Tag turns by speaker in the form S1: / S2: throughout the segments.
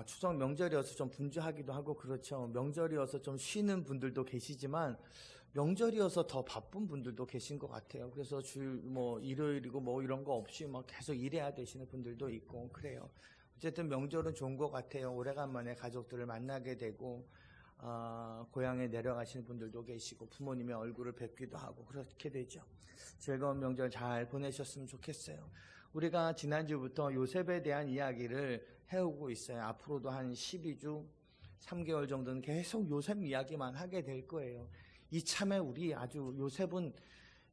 S1: 추석 명절이어서 좀 분주하기도 하고 그렇죠. 명절이어서 좀 쉬는 분들도 계시지만 명절이어서 더 바쁜 분들도 계신 것 같아요. 그래서 일요일이고 뭐 이런 거 없이 막 계속 일해야 되시는 분들도 있고 그래요. 어쨌든 명절은 좋은 것 같아요. 오래간만에 가족들을 만나게 되고 고향에 내려가시는 분들도 계시고 부모님의 얼굴을 뵙기도 하고 그렇게 되죠. 즐거운 명절 잘 보내셨으면 좋겠어요. 우리가 지난주부터 요셉에 대한 이야기를 해오고 있어요. 앞으로도 한 12주, 3개월 정도는 계속 요셉 이야기만 하게 될 거예요. 이참에 우리 아주 요셉은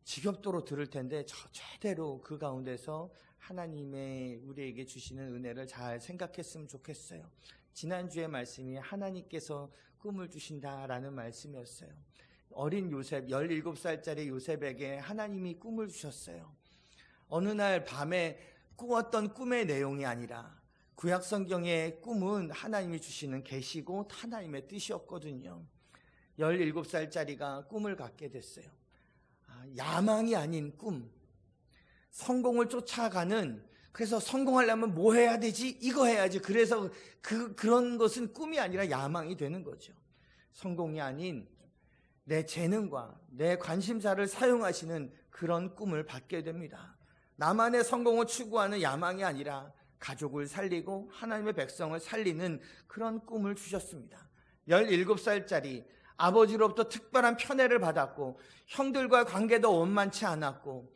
S1: 지겹도록 들을 텐데 제대로 그 가운데서 하나님의 우리에게 주시는 은혜를 잘 생각했으면 좋겠어요. 지난주의 말씀이 하나님께서 꿈을 주신다라는 말씀이었어요. 어린 요셉, 17살짜리 요셉에게 하나님이 꿈을 주셨어요. 어느 날 밤에 꾸었던 꿈의 내용이 아니라 구약 성경의 꿈은 하나님이 주시는 계시고 하나님의 뜻이었거든요. 17살짜리가 꿈을 갖게 됐어요. 야망이 아닌 꿈, 성공을 쫓아가는, 그래서 성공하려면 뭐 해야 되지? 이거 해야지. 그래서 그런 것은 꿈이 아니라 야망이 되는 거죠. 성공이 아닌 내 재능과 내 관심사를 사용하시는 그런 꿈을 받게 됩니다. 나만의 성공을 추구하는 야망이 아니라 가족을 살리고 하나님의 백성을 살리는 그런 꿈을 주셨습니다. 17살짜리 아버지로부터 특별한 편애를 받았고 형들과의 관계도 원만치 않았고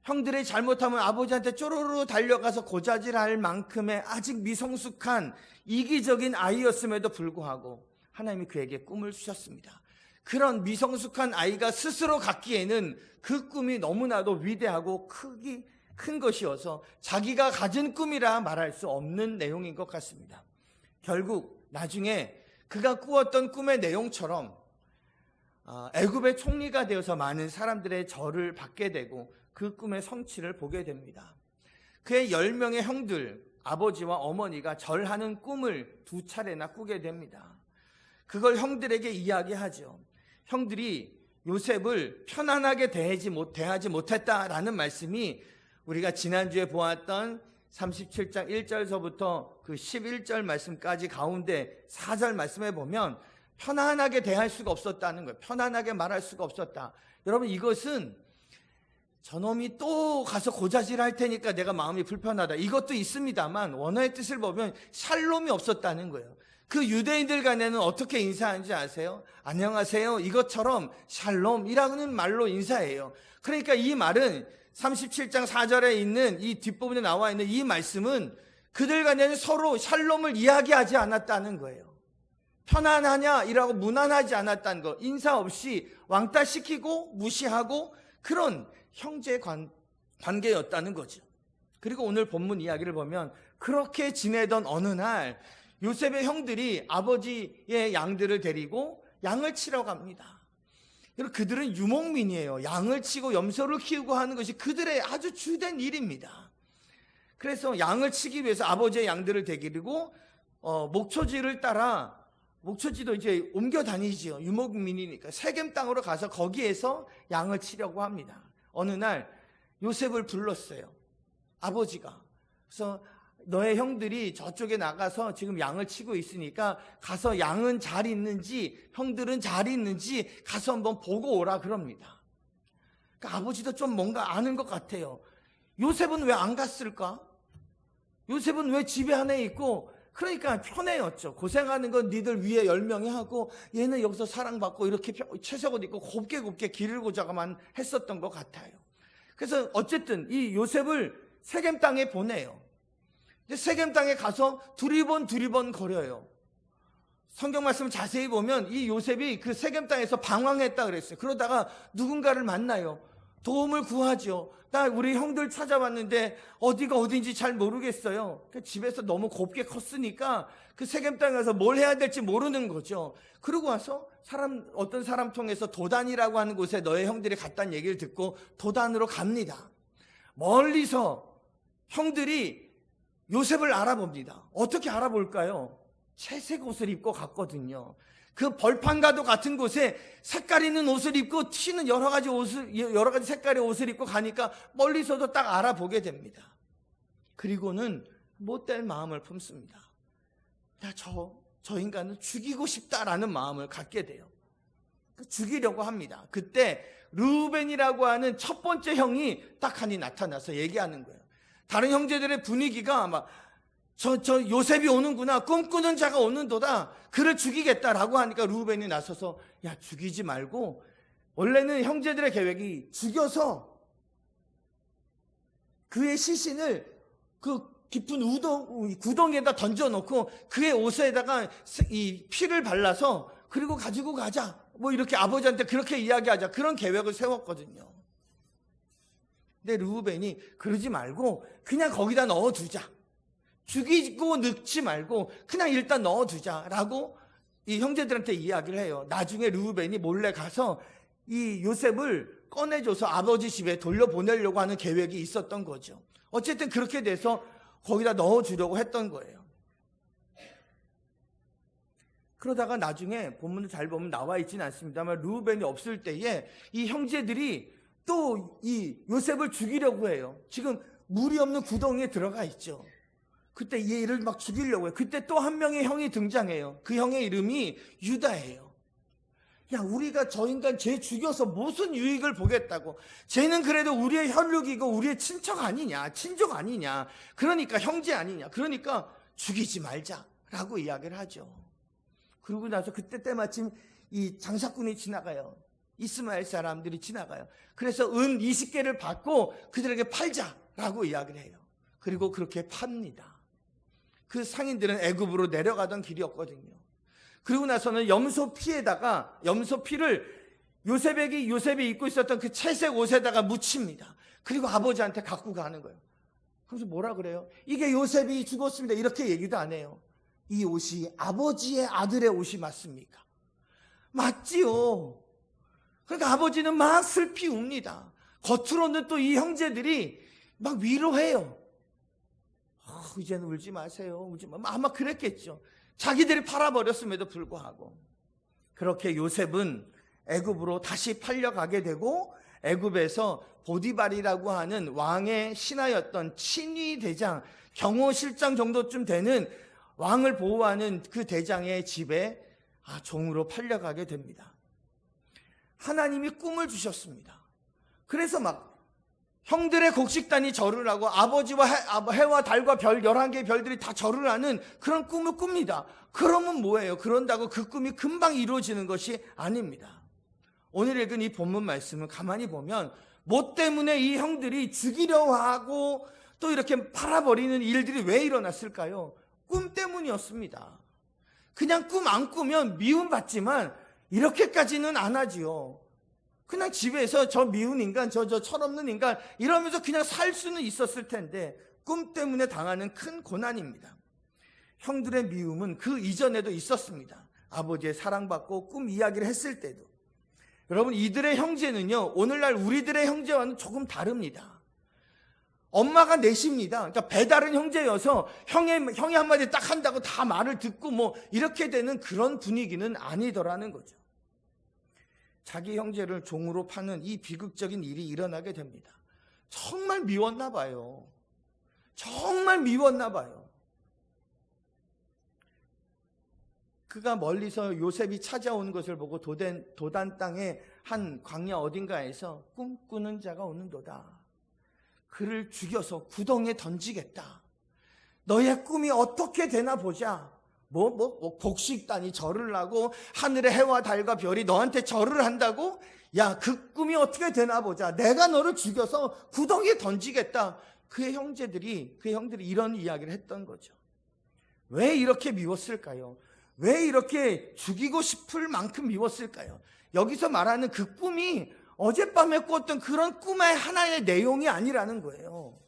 S1: 형들이 잘못하면 아버지한테 쪼르르 달려가서 고자질할 만큼의 아직 미성숙한 이기적인 아이였음에도 불구하고 하나님이 그에게 꿈을 주셨습니다. 그런 미성숙한 아이가 스스로 갖기에는 그 꿈이 너무나도 위대하고 큰 것이어서 자기가 가진 꿈이라 말할 수 없는 내용인 것 같습니다. 결국 나중에 그가 꾸었던 꿈의 내용처럼 애굽의 총리가 되어서 많은 사람들의 절을 받게 되고 그 꿈의 성취를 보게 됩니다. 그의 10명의 형들, 아버지와 어머니가 절하는 꿈을 2차례나 꾸게 됩니다. 그걸 형들에게 이야기하죠. 형들이 요셉을 편안하게 대하지 못했다라는 말씀이 우리가 지난주에 보았던 37장 1절서부터 그 11절 말씀까지 가운데 4절 말씀에 보면 편안하게 대할 수가 없었다는 거예요. 편안하게 말할 수가 없었다. 여러분, 이것은 저놈이 또 가서 고자질할 테니까 내가 마음이 불편하다, 이것도 있습니다만 원어의 뜻을 보면 샬롬이 없었다는 거예요. 그 유대인들 간에는 어떻게 인사하는지 아세요? 안녕하세요, 이것처럼 샬롬이라는 말로 인사해요. 그러니까 이 말은 37장 4절에 있는 이 뒷부분에 나와 있는 이 말씀은 그들 간에는 서로 샬롬을 이야기하지 않았다는 거예요. 편안하냐 이라고 무난하지 않았다는 거, 인사 없이 왕따시키고 무시하고 그런 형제 관계였다는 거죠. 그리고 오늘 본문 이야기를 보면 그렇게 지내던 어느 날 요셉의 형들이 아버지의 양들을 데리고 양을 치러 갑니다. 그들은 유목민이에요. 양을 치고 염소를 키우고 하는 것이 그들의 아주 주된 일입니다. 그래서 양을 치기 위해서 아버지의 양들을 데리고 목초지를 따라, 목초지도 이제 옮겨 다니죠. 유목민이니까 세겜 땅으로 가서 거기에서 양을 치려고 합니다. 어느 날 요셉을 불렀어요, 아버지가. 그래서 너의 형들이 저쪽에 나가서 지금 양을 치고 있으니까 가서 양은 잘 있는지 형들은 잘 있는지 가서 한번 보고 오라 그럽니다. 그러니까 아버지도 좀 뭔가 아는 것 같아요. 요셉은 왜 안 갔을까? 요셉은 왜 집에 안에 있고? 그러니까 편해였죠. 고생하는 건 니들 위에 10명이 하고 얘는 여기서 사랑받고 이렇게 채색옷 입고 곱게 길을 고자가만 했었던 것 같아요. 그래서 어쨌든 이 요셉을 세겜 땅에 보내요. 세겜 땅에 가서 두리번 거려요. 성경 말씀을 자세히 보면 이 요셉이 그 세겜 땅에서 방황했다 그랬어요. 그러다가 누군가를 만나요. 도움을 구하죠. 나 우리 형들 찾아봤는데 어디가 어딘지 잘 모르겠어요. 집에서 너무 곱게 컸으니까 그 세겜 땅에 가서 뭘 해야 될지 모르는 거죠. 그러고 와서 어떤 사람 통해서 도단이라고 하는 곳에 너의 형들이 갔다는 얘기를 듣고 도단으로 갑니다. 멀리서 형들이 요셉을 알아봅니다. 어떻게 알아볼까요? 채색 옷을 입고 갔거든요. 그 벌판과도 같은 곳에 색깔 있는 옷을 입고 튀는 여러 가지 색깔의 옷을 입고 가니까 멀리서도 딱 알아보게 됩니다. 그리고는 못될 마음을 품습니다. 야, 저 인간을 죽이고 싶다라는 마음을 갖게 돼요. 죽이려고 합니다. 그때 르우벤이라고 하는 첫 번째 형이 딱 하니 나타나서 얘기하는 거예요. 다른 형제들의 분위기가 막 저 요셉이 오는구나, 꿈꾸는 자가 오는도다, 그를 죽이겠다라고 하니까 르우벤이 나서서 야, 죽이지 말고, 원래는 형제들의 계획이 죽여서 그의 시신을 그 깊은 구덩이에다 던져놓고 그의 옷에다가 이 피를 발라서 그리고 가지고 가자, 뭐 이렇게 아버지한테 그렇게 이야기하자, 그런 계획을 세웠거든요. 근데 르우벤이 그러지 말고 그냥 거기다 넣어두자, 죽이고 늙지 말고 그냥 일단 넣어두자라고 이 형제들한테 이야기를 해요. 나중에 르우벤이 몰래 가서 이 요셉을 꺼내줘서 아버지 집에 돌려보내려고 하는 계획이 있었던 거죠. 어쨌든 그렇게 돼서 거기다 넣어주려고 했던 거예요. 그러다가 나중에 본문을 잘 보면 나와 있지는 않습니다만 르우벤이 없을 때에 이 형제들이 또 이 요셉을 죽이려고 해요. 지금 물이 없는 구덩이에 들어가 있죠. 그때 얘를 막 죽이려고 해요. 그때 또 한 명의 형이 등장해요. 그 형의 이름이 유다예요. 야, 우리가 저 인간 쟤 죽여서 무슨 유익을 보겠다고. 쟤는 그래도 우리의 혈육이고 우리의 친척 아니냐, 친족 아니냐, 그러니까 형제 아니냐, 그러니까 죽이지 말자라고 이야기를 하죠. 그러고 나서 그때 때마침 이 장사꾼이 지나가요. 이스마엘 사람들이 지나가요. 그래서 은 20개를 받고 그들에게 팔자라고 이야기를 해요. 그리고 그렇게 팝니다. 그 상인들은 애굽으로 내려가던 길이었거든요. 그리고 나서는 염소 피를 요셉이 입고 있었던 그 채색 옷에다가 묻힙니다. 그리고 아버지한테 갖고 가는 거예요. 그래서 뭐라 그래요? 이게 요셉이 죽었습니다, 이렇게 얘기도 안 해요. 이 옷이 아버지의 아들의 옷이 맞습니까? 맞지요. 그러니까 아버지는 막 슬피 웁니다. 겉으로는 또 이 형제들이 막 위로해요. 이제는 울지 마세요, 울지 마. 아마 그랬겠죠. 자기들이 팔아버렸음에도 불구하고. 그렇게 요셉은 애굽으로 다시 팔려가게 되고, 애굽에서 보디발이라고 하는 왕의 신하였던 친위 대장, 경호실장 정도쯤 되는 왕을 보호하는 그 대장의 집에 종으로 팔려가게 됩니다. 하나님이 꿈을 주셨습니다. 그래서 막 형들의 곡식단이 절을 하고 아버지와 해와 달과 별 11개의 별들이 다 절을 하는 그런 꿈을 꿉니다. 그러면 뭐예요? 그런다고 그 꿈이 금방 이루어지는 것이 아닙니다. 오늘 읽은 이 본문 말씀을 가만히 보면 뭐 때문에 이 형들이 죽이려 하고 또 이렇게 팔아버리는 일들이 왜 일어났을까요? 꿈 때문이었습니다. 그냥 꿈 안 꾸면 미움받지만 이렇게까지는 안 하지요. 그냥 집에서 저 미운 인간, 저 철없는 인간 이러면서 그냥 살 수는 있었을 텐데 꿈 때문에 당하는 큰 고난입니다. 형들의 미움은 그 이전에도 있었습니다. 아버지의 사랑받고 꿈 이야기를 했을 때도. 여러분, 이들의 형제는요, 오늘날 우리들의 형제와는 조금 다릅니다. 엄마가 넷입니다. 그러니까 배다른 형제여서 형이 한마디 딱 한다고 다 말을 듣고 뭐 이렇게 되는 그런 분위기는 아니더라는 거죠. 자기 형제를 종으로 파는 이 비극적인 일이 일어나게 됩니다. 정말 미웠나 봐요. 정말 미웠나 봐요. 그가 멀리서 요셉이 찾아오는 것을 보고 도단 땅의 한 광야 어딘가에서 꿈꾸는 자가 오는도다. 그를 죽여서 구덩이에 던지겠다. 너의 꿈이 어떻게 되나 보자. 곡식단이 절을 하고 하늘의 해와 달과 별이 너한테 절을 한다고? 야, 그 꿈이 어떻게 되나 보자. 내가 너를 죽여서 구덩이에 던지겠다. 그의 형들이 이런 이야기를 했던 거죠. 왜 이렇게 미웠을까요? 왜 이렇게 죽이고 싶을 만큼 미웠을까요? 여기서 말하는 그 꿈이 어젯밤에 꿨던 그런 꿈의 하나의 내용이 아니라는 거예요.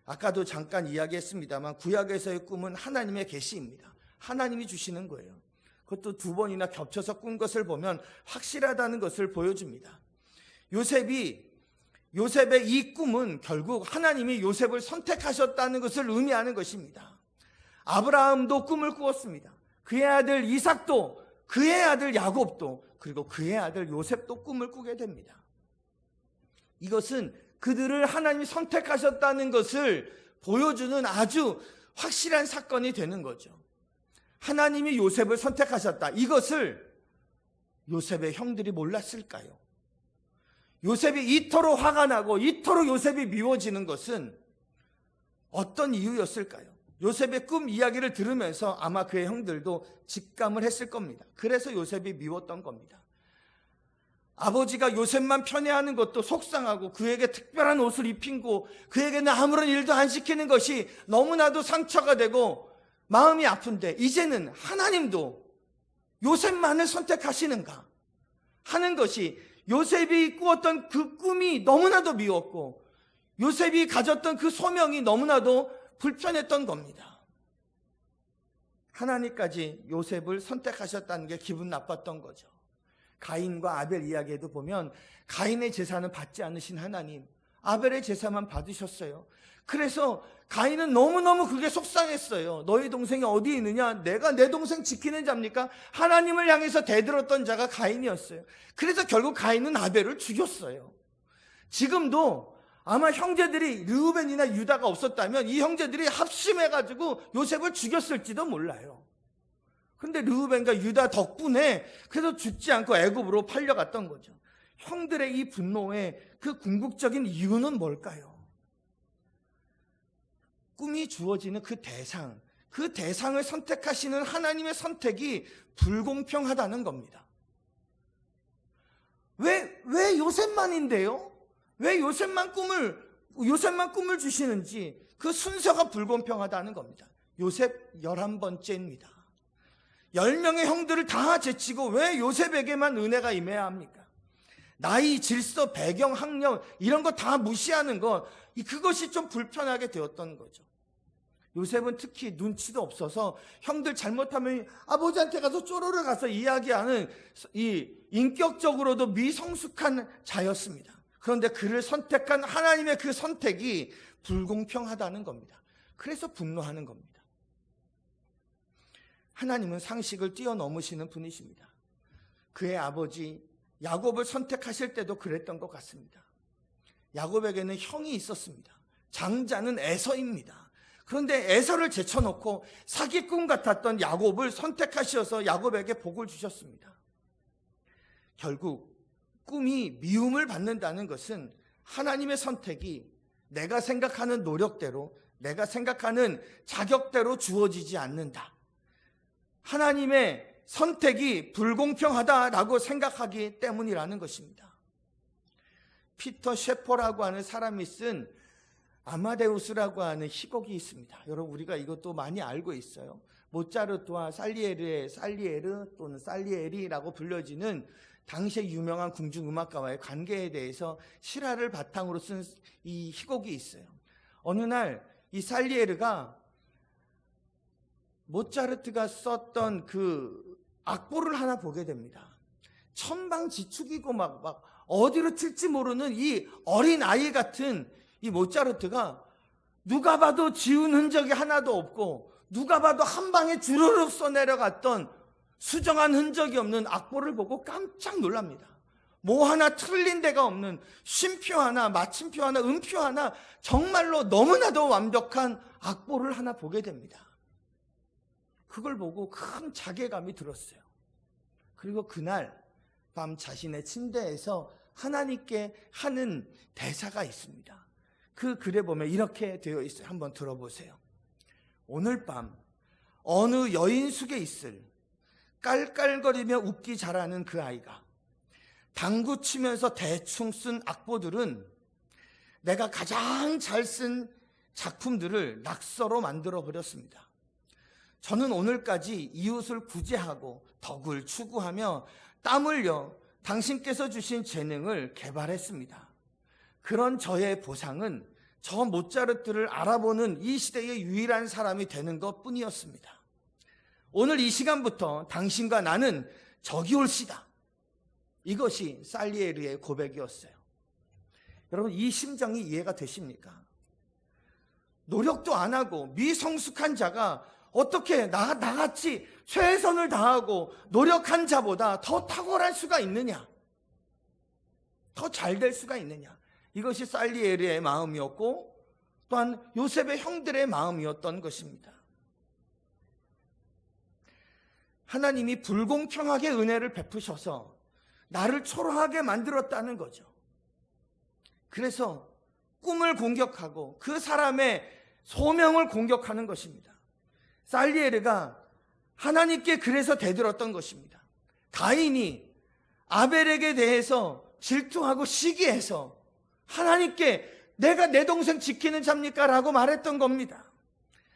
S1: 아까도 잠깐 이야기했습니다만 구약에서의 꿈은 하나님의 계시입니다. 하나님이 주시는 거예요. 그것도 2번이나 겹쳐서 꾼 것을 보면 확실하다는 것을 보여줍니다. 요셉의 이 꿈은 결국 하나님이 요셉을 선택하셨다는 것을 의미하는 것입니다. 아브라함도 꿈을 꾸었습니다. 그의 아들 이삭도, 그의 아들 야곱도, 그리고 그의 아들 요셉도 꿈을 꾸게 됩니다. 이것은 그들을 하나님이 선택하셨다는 것을 보여주는 아주 확실한 사건이 되는 거죠. 하나님이 요셉을 선택하셨다. 이것을 요셉의 형들이 몰랐을까요? 요셉이 이토록 화가 나고 이토록 요셉이 미워지는 것은 어떤 이유였을까요? 요셉의 꿈 이야기를 들으면서 아마 그의 형들도 직감을 했을 겁니다. 그래서 요셉이 미웠던 겁니다. 아버지가 요셉만 편애하는 것도 속상하고 그에게 특별한 옷을 입힌고 그에게는 아무런 일도 안 시키는 것이 너무나도 상처가 되고 마음이 아픈데 이제는 하나님도 요셉만을 선택하시는가 하는 것이 요셉이 꾸었던 그 꿈이 너무나도 미웠고 요셉이 가졌던 그 소명이 너무나도 불편했던 겁니다. 하나님까지 요셉을 선택하셨다는 게 기분 나빴던 거죠. 가인과 아벨 이야기에도 보면 가인의 제사는 받지 않으신 하나님, 아벨의 제사만 받으셨어요. 그래서 가인은 너무너무 그게 속상했어요. 너희 동생이 어디 있느냐? 내가 내 동생 지키는 자입니까? 하나님을 향해서 대들었던 자가 가인이었어요. 그래서 결국 가인은 아벨을 죽였어요. 지금도 아마 형제들이 르우벤이나 유다가 없었다면 이 형제들이 합심해가지고 요셉을 죽였을지도 몰라요. 근데 르우벤과 유다 덕분에 그래도 죽지 않고 애굽으로 팔려갔던 거죠. 형들의 이 분노의 그 궁극적인 이유는 뭘까요? 꿈이 주어지는 그 대상을 선택하시는 하나님의 선택이 불공평하다는 겁니다. 왜 요셉만인데요? 왜 요셉만 꿈을 주시는지 그 순서가 불공평하다는 겁니다. 요셉 11번째입니다. 10명의 형들을 다 제치고 왜 요셉에게만 은혜가 임해야 합니까? 나이, 질서, 배경, 학력 이런 거 다 무시하는 것, 그것이 좀 불편하게 되었던 거죠. 요셉은 특히 눈치도 없어서 형들 잘못하면 아버지한테 가서 쪼르르 가서 이야기하는 이 인격적으로도 미성숙한 자였습니다. 그런데 그를 선택한 하나님의 그 선택이 불공평하다는 겁니다. 그래서 분노하는 겁니다. 하나님은 상식을 뛰어넘으시는 분이십니다. 그의 아버지 야곱을 선택하실 때도 그랬던 것 같습니다. 야곱에게는 형이 있었습니다. 장자는 에서입니다. 그런데 에서를 제쳐놓고 사기꾼 같았던 야곱을 선택하셔서 야곱에게 복을 주셨습니다. 결국 꿈이 미움을 받는다는 것은 하나님의 선택이 내가 생각하는 노력대로, 내가 생각하는 자격대로 주어지지 않는다. 하나님의 선택이 불공평하다라고 생각하기 때문이라는 것입니다. 피터 셰퍼라고 하는 사람이 쓴 아마데우스라고 하는 희곡이 있습니다. 여러분 우리가 이것도 많이 알고 있어요. 모차르트와 살리에르의 살리에르 또는 살리에리라고 불려지는 당시의 유명한 궁중음악가와의 관계에 대해서 실화를 바탕으로 쓴 이 희곡이 있어요. 어느 날 이 살리에르가 모차르트가 썼던 그 악보를 하나 보게 됩니다. 천방지축이고 막 어디로 튈지 모르는 이 어린 아이 같은 이 모차르트가 누가 봐도 지운 흔적이 하나도 없고 누가 봐도 한 방에 주르륵 써내려갔던 수정한 흔적이 없는 악보를 보고 깜짝 놀랍니다. 뭐 하나 틀린 데가 없는 쉼표 하나, 마침표 하나, 음표 하나 정말로 너무나도 완벽한 악보를 하나 보게 됩니다. 그걸 보고 큰 자괴감이 들었어요. 그리고 그날 밤 자신의 침대에서 하나님께 하는 대사가 있습니다. 그 글에 보면 이렇게 되어 있어요. 한번 들어보세요. 오늘 밤 어느 여인숙에 있을 깔깔거리며 웃기 잘하는 그 아이가 당구 치면서 대충 쓴 악보들은 내가 가장 잘 쓴 작품들을 낙서로 만들어 버렸습니다. 저는 오늘까지 이웃을 구제하고 덕을 추구하며 땀 흘려 당신께서 주신 재능을 개발했습니다. 그런 저의 보상은 저 모차르트를 알아보는 이 시대의 유일한 사람이 되는 것 뿐이었습니다. 오늘 이 시간부터 당신과 나는 적이 올시다. 이것이 살리에르의 고백이었어요. 여러분 이 심정이 이해가 되십니까? 노력도 안 하고 미성숙한 자가 어떻게 나같이 최선을 다하고 노력한 자보다 더 탁월할 수가 있느냐? 더 잘 될 수가 있느냐? 이것이 살리에르의 마음이었고 또한 요셉의 형들의 마음이었던 것입니다. 하나님이 불공평하게 은혜를 베푸셔서 나를 초라하게 만들었다는 거죠. 그래서 꿈을 공격하고 그 사람의 소명을 공격하는 것입니다. 살리에르가 하나님께 그래서 대들었던 것입니다. 가인이 아벨에게 대해서 질투하고 시기해서 하나님께 내가 내 동생 지키는 자입니까? 라고 말했던 겁니다.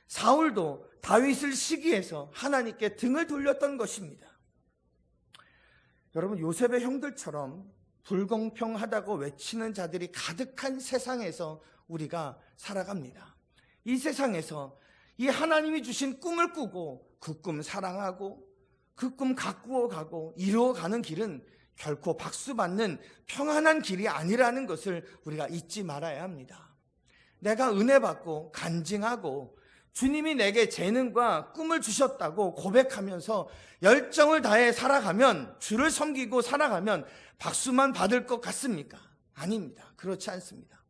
S1: 사울도 다윗을 시기해서 하나님께 등을 돌렸던 것입니다. 여러분, 요셉의 형들처럼 불공평하다고 외치는 자들이 가득한 세상에서 우리가 살아갑니다. 이 세상에서 이 하나님이 주신 꿈을 꾸고 그 꿈 사랑하고 그 꿈 가꾸어 가고 이루어가는 길은 결코 박수받는 평안한 길이 아니라는 것을 우리가 잊지 말아야 합니다. 내가 은혜 받고 간증하고 주님이 내게 재능과 꿈을 주셨다고 고백하면서 열정을 다해 살아가면, 주를 섬기고 살아가면 박수만 받을 것 같습니까? 아닙니다. 그렇지 않습니다.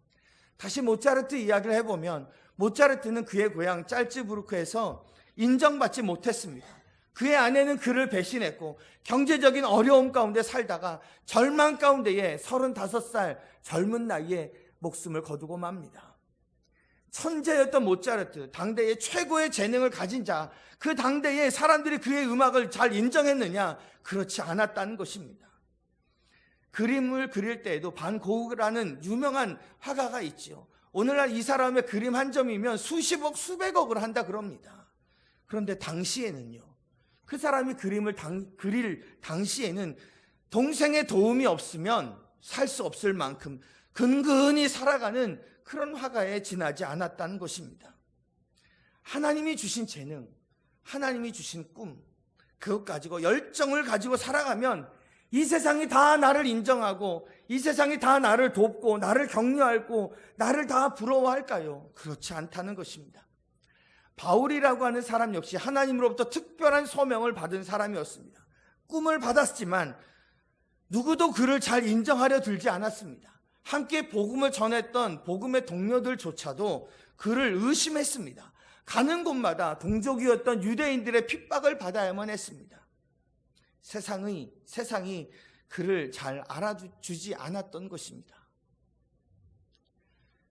S1: 다시 모차르트 이야기를 해보면, 모차르트는 그의 고향 짤츠부르크에서 인정받지 못했습니다. 그의 아내는 그를 배신했고 경제적인 어려움 가운데 살다가 절망 가운데에 35살 젊은 나이에 목숨을 거두고 맙니다. 천재였던 모차르트, 당대의 최고의 재능을 가진 자, 그 당대에 사람들이 그의 음악을 잘 인정했느냐? 그렇지 않았다는 것입니다. 그림을 그릴 때에도 반 고흐라는 유명한 화가가 있지요. 오늘날 이 사람의 그림 한 점이면 수십억, 수백억을 한다 그럽니다. 그런데 당시에는요, 그 사람이 그림을 그릴 당시에는 동생의 도움이 없으면 살 수 없을 만큼 근근히 살아가는 그런 화가에 지나지 않았다는 것입니다. 하나님이 주신 재능, 하나님이 주신 꿈, 그것 가지고 열정을 가지고 살아가면 이 세상이 다 나를 인정하고 이 세상이 다 나를 돕고 나를 격려하고 나를 다 부러워할까요? 그렇지 않다는 것입니다. 바울이라고 하는 사람 역시 하나님으로부터 특별한 소명을 받은 사람이었습니다. 꿈을 받았지만 누구도 그를 잘 인정하려 들지 않았습니다. 함께 복음을 전했던 복음의 동료들조차도 그를 의심했습니다. 가는 곳마다 동족이었던 유대인들의 핍박을 받아야만 했습니다. 세상이 그를 잘 알아주지 않았던 것입니다.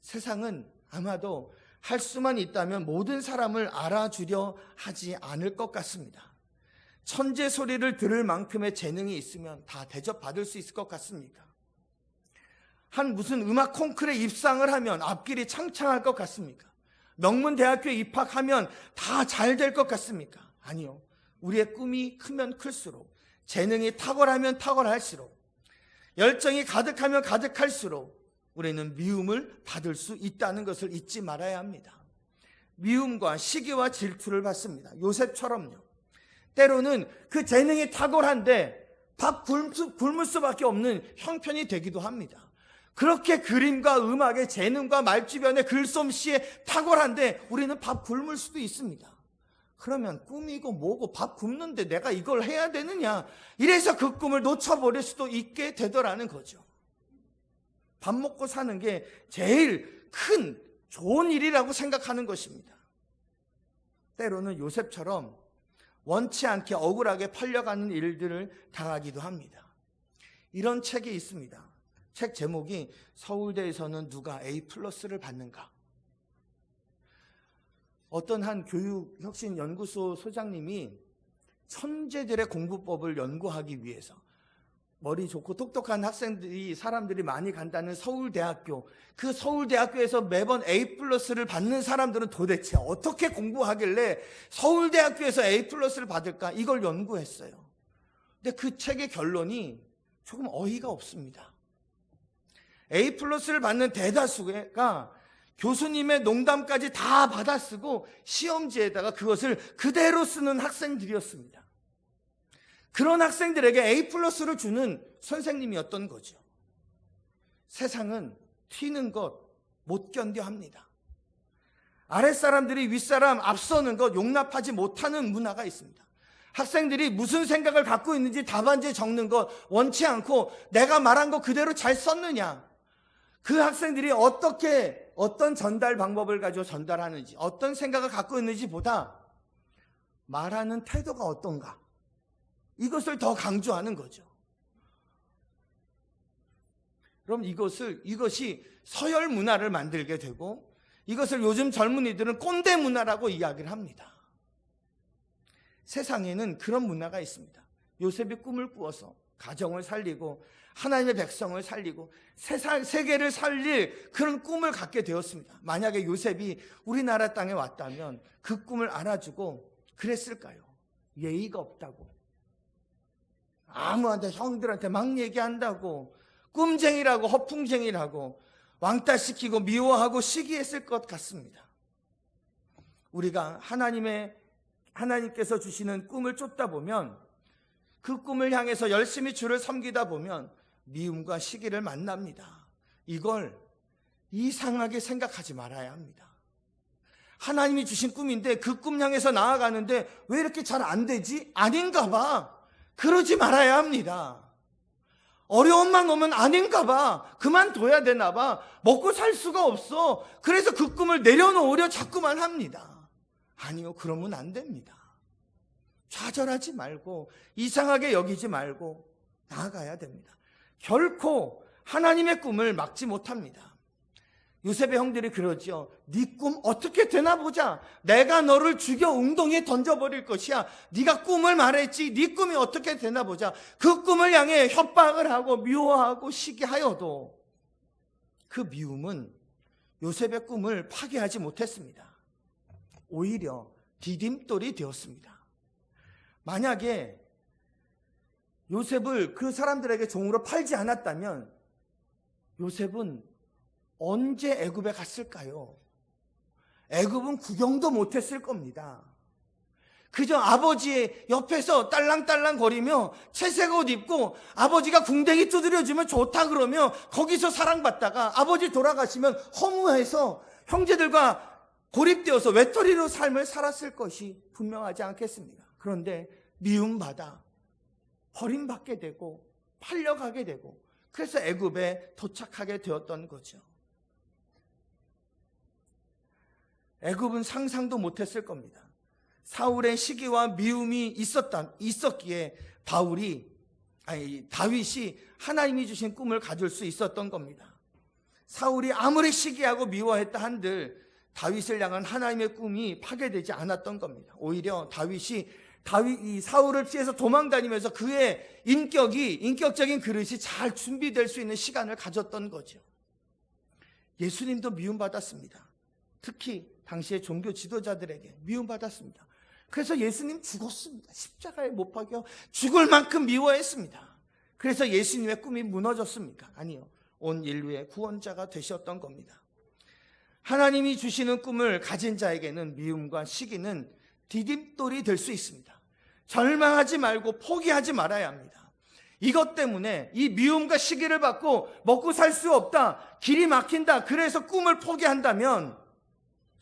S1: 세상은 아마도 할 수만 있다면 모든 사람을 알아주려 하지 않을 것 같습니다. 천재 소리를 들을 만큼의 재능이 있으면 다 대접받을 수 있을 것 같습니까? 한 무슨 음악 콩쿠르에 입상을 하면 앞길이 창창할 것 같습니까? 명문대학교에 입학하면 다 잘 될 것 같습니까? 아니요. 우리의 꿈이 크면 클수록, 재능이 탁월하면 탁월할수록, 열정이 가득하면 가득할수록 우리는 미움을 받을 수 있다는 것을 잊지 말아야 합니다. 미움과 시기와 질투를 받습니다. 요셉처럼요. 때로는 그 재능이 탁월한데 밥 굶을 수밖에 없는 형편이 되기도 합니다. 그렇게 그림과 음악의 재능과 말주변의 글솜씨에 탁월한데 우리는 밥 굶을 수도 있습니다. 그러면 꿈이고 뭐고 밥 굶는데 내가 이걸 해야 되느냐? 이래서 그 꿈을 놓쳐버릴 수도 있게 되더라는 거죠. 밥 먹고 사는 게 제일 큰 좋은 일이라고 생각하는 것입니다. 때로는 요셉처럼 원치 않게 억울하게 팔려가는 일들을 당하기도 합니다. 이런 책이 있습니다. 책 제목이 서울대에서는 누가 A+를 받는가? 어떤 한 교육혁신연구소 소장님이 천재들의 공부법을 연구하기 위해서 머리 좋고 똑똑한 사람들이 많이 간다는 서울대학교, 그 서울대학교에서 매번 A+를 받는 사람들은 도대체 어떻게 공부하길래 서울대학교에서 A+를 받을까? 이걸 연구했어요. 근데 그 책의 결론이 조금 어이가 없습니다. A+를 받는 대다수가 교수님의 농담까지 다 받아쓰고 시험지에다가 그것을 그대로 쓰는 학생들이었습니다. 그런 학생들에게 A+를 주는 선생님이었던 거죠. 세상은 튀는 것 못 견뎌 합니다. 아랫사람들이 윗사람 앞서는 것 용납하지 못하는 문화가 있습니다. 학생들이 무슨 생각을 갖고 있는지 답안지에 적는 것 원치 않고 내가 말한 거 그대로 잘 썼느냐, 그 학생들이 어떤 전달 방법을 가지고 전달하는지, 어떤 생각을 갖고 있는지 보다 말하는 태도가 어떤가, 이것을 더 강조하는 거죠. 그럼 이것이 서열 문화를 만들게 되고, 이것을 요즘 젊은이들은 꼰대 문화라고 이야기를 합니다. 세상에는 그런 문화가 있습니다. 요셉이 꿈을 꾸어서 가정을 살리고 하나님의 백성을 살리고 세계를 살릴 그런 꿈을 갖게 되었습니다. 만약에 요셉이 우리나라 땅에 왔다면 그 꿈을 알아주고 그랬을까요? 예의가 없다고, 아무한테, 형들한테 막 얘기한다고, 꿈쟁이라고, 허풍쟁이라고 왕따시키고 미워하고 시기했을 것 같습니다. 우리가 하나님께서 주시는 꿈을 쫓다 보면, 그 꿈을 향해서 열심히 주를 섬기다 보면 미움과 시기를 만납니다. 이걸 이상하게 생각하지 말아야 합니다. 하나님이 주신 꿈인데 그 꿈 향해서 나아가는데 왜 이렇게 잘 안 되지? 아닌가 봐. 그러지 말아야 합니다. 어려움만 오면 아닌가 봐. 그만둬야 되나 봐. 먹고 살 수가 없어. 그래서 그 꿈을 내려놓으려 자꾸만 합니다. 아니요, 그러면 안 됩니다. 좌절하지 말고 이상하게 여기지 말고 나아가야 됩니다. 결코 하나님의 꿈을 막지 못합니다. 요셉의 형들이 그러죠. 네 꿈 어떻게 되나 보자. 내가 너를 죽여 웅덩이에 던져버릴 것이야. 네가 꿈을 말했지. 네 꿈이 어떻게 되나 보자. 그 꿈을 향해 협박을 하고 미워하고 시기하여도 그 미움은 요셉의 꿈을 파괴하지 못했습니다. 오히려 디딤돌이 되었습니다. 만약에 요셉을 그 사람들에게 종으로 팔지 않았다면 요셉은 언제 애굽에 갔을까요? 애굽은 구경도 못했을 겁니다. 그저 아버지의 옆에서 딸랑딸랑 거리며 채색 옷 입고 아버지가 궁뎅이 두드려주면 좋다 그러며 거기서 사랑받다가 아버지 돌아가시면 허무해서 형제들과 고립되어서 외톨이로 삶을 살았을 것이 분명하지 않겠습니까? 그런데 미움받아 버림받게 되고 팔려가게 되고 그래서 애굽에 도착하게 되었던 거죠. 애굽은 상상도 못했을 겁니다. 사울의 시기와 미움이 있었기에 다윗이 하나님이 주신 꿈을 가질 수 있었던 겁니다. 사울이 아무리 시기하고 미워했다 한들 다윗을 향한 하나님의 꿈이 파괴되지 않았던 겁니다. 오히려 다윗이 사울을 피해서 도망다니면서 그의 인격적인 그릇이 잘 준비될 수 있는 시간을 가졌던 거죠. 예수님도 미움받았습니다. 특히 당시의 종교 지도자들에게 미움받았습니다. 그래서 예수님 죽었습니다. 십자가에 못 박여 죽을 만큼 미워했습니다. 그래서 예수님의 꿈이 무너졌습니까? 아니요. 온 인류의 구원자가 되셨던 겁니다. 하나님이 주시는 꿈을 가진 자에게는 미움과 시기는 디딤돌이 될 수 있습니다. 절망하지 말고 포기하지 말아야 합니다. 이것 때문에 이 미움과 시기를 받고 먹고 살 수 없다, 길이 막힌다, 그래서 꿈을 포기한다면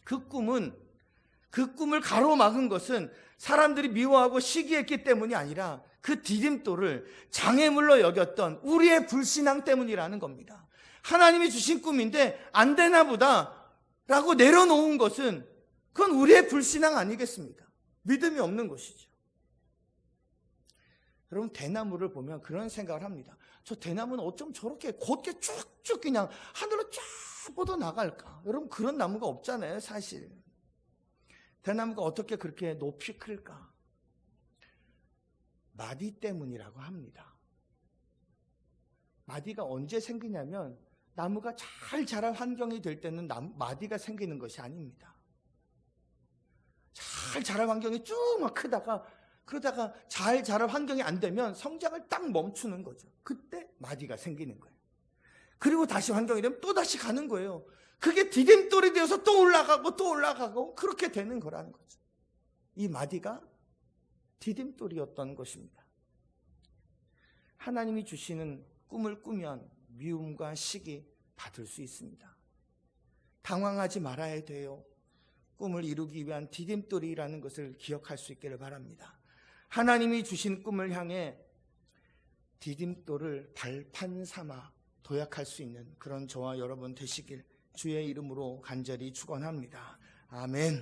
S1: 그 꿈을 가로막은 것은 사람들이 미워하고 시기했기 때문이 아니라 그 디딤돌을 장애물로 여겼던 우리의 불신앙 때문이라는 겁니다. 하나님이 주신 꿈인데 안 되나 보다 라고 내려놓은 것은 그건 우리의 불신앙 아니겠습니까? 믿음이 없는 것이죠. 여러분, 대나무를 보면 그런 생각을 합니다. 저 대나무는 어쩜 저렇게 곧게 쭉쭉 그냥 하늘로 쫙 뻗어 나갈까? 여러분, 그런 나무가 없잖아요, 사실. 대나무가 어떻게 그렇게 높이 클까? 마디 때문이라고 합니다. 마디가 언제 생기냐면 나무가 잘 자랄 환경이 될 때는 마디가 생기는 것이 아닙니다. 잘 자랄 환경이 쭉 막 그러다가 잘 자랄 환경이 안 되면 성장을 딱 멈추는 거죠. 그때 마디가 생기는 거예요. 그리고 다시 환경이 되면 또 다시 가는 거예요. 그게 디딤돌이 되어서 또 올라가고 그렇게 되는 거라는 거죠. 이 마디가 디딤돌이었던 것입니다. 하나님이 주시는 꿈을 꾸면 미움과 시기 받을 수 있습니다. 당황하지 말아야 돼요. 꿈을 이루기 위한 디딤돌이라는 것을 기억할 수 있기를 바랍니다. 하나님이 주신 꿈을 향해 디딤돌을 발판 삼아 도약할 수 있는 그런 저와 여러분 되시길 주의 이름으로 간절히 축원합니다. 아멘.